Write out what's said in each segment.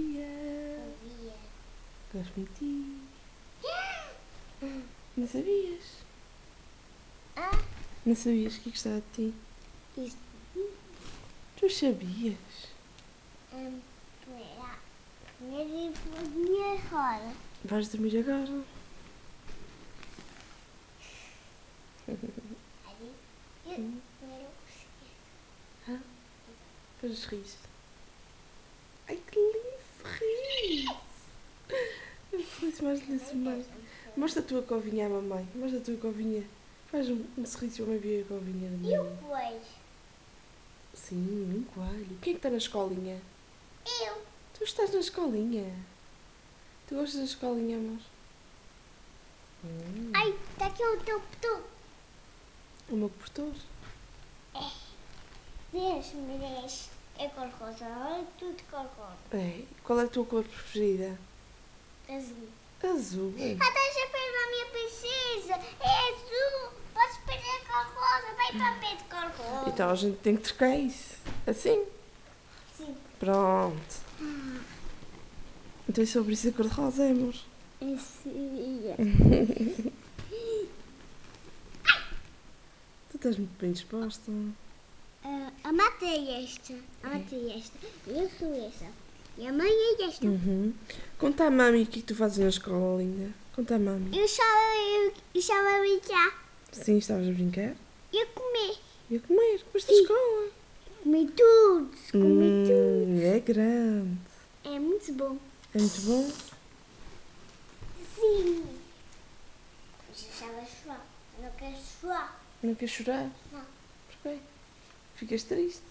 Havia. Gosto muito de ti. Não sabias? Ah, Não sabias que gostava de ti? isto. Tu sabias? Primeiro vou dormir agora. Vais dormir agora? Primeiro. Depois ris. Ai, que lindo sorriso! É o sorriso mais lindo do mundo. Mostra a tua covinha à mamãe. Mostra a tua covinha. Faz um sorriso para a mamãe ver a covinha da E o mamãe. coelho? Sim, um coelho. Quem é que está na escolinha? Eu. Tu estás na escolinha. Tu gostas da escolinha, amor? Ai, está aqui o teu petu. O meu cobertor? Vês. É cor rosa. Olha tudo cor rosa. É. Qual é a tua cor preferida? Azul. Azul. Estás a perder a minha princesa. É azul. Podes perder a cor rosa. Vai para pé de cor rosa. Então a gente tem que trocar isso. Assim? Sim. Pronto. Então é sobre isso a cor de rosa, amor. Sim. Tu estás muito bem disposta. A mata é esta. A mata é esta. Eu sou esta. E a mãe é esta. Conta à mami o que é que tu fazes na escola, linda. Conta à mami. Eu estava a brincar. Sim, estavas a brincar? E a comer. E a comer, depois da escola. Comi tudo. Comi tudo. É grande. É muito bom. É muito bom. Sim. Mas eu estava a chorar. Eu não quero chorar. Não queres chorar? Não. Porquê? Ficas triste.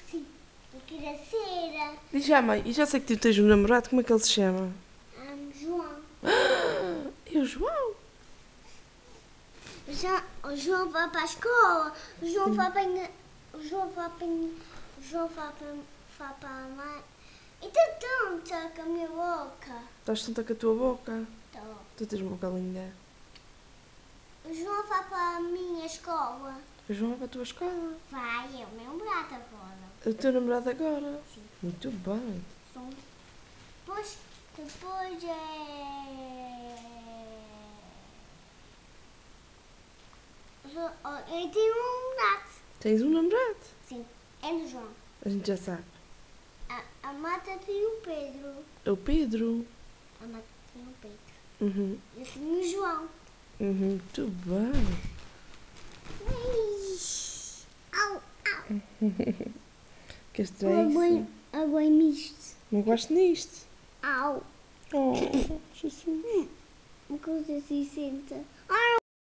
Sim. Eu queria ser Diz já, mãe, e já sei que tu tens um namorado, como é que ele se chama? João. É o João. O João vai para a escola. O João vai para o João vai para a mãe. E tu tonta com a minha boca. Estás tonta com a tua boca. Tô. Tu tens uma boca linda. O João vai para a minha escola. O João vai para a tua escola. Vai, é o meu namorado agora. É o teu namorado agora. Sim. Muito bem. Depois eu tenho um namorado. Tens um namorado. Sim, é do João. A gente já sabe. A Mata tem o Pedro. É o Pedro. A Mata tem o Pedro. Uhum. Eu tenho o João. Muito bem. Au. Que estranho. Água em misto. Não gosto nisto. Au. Oh, Jesus. Uma coisa assim senta.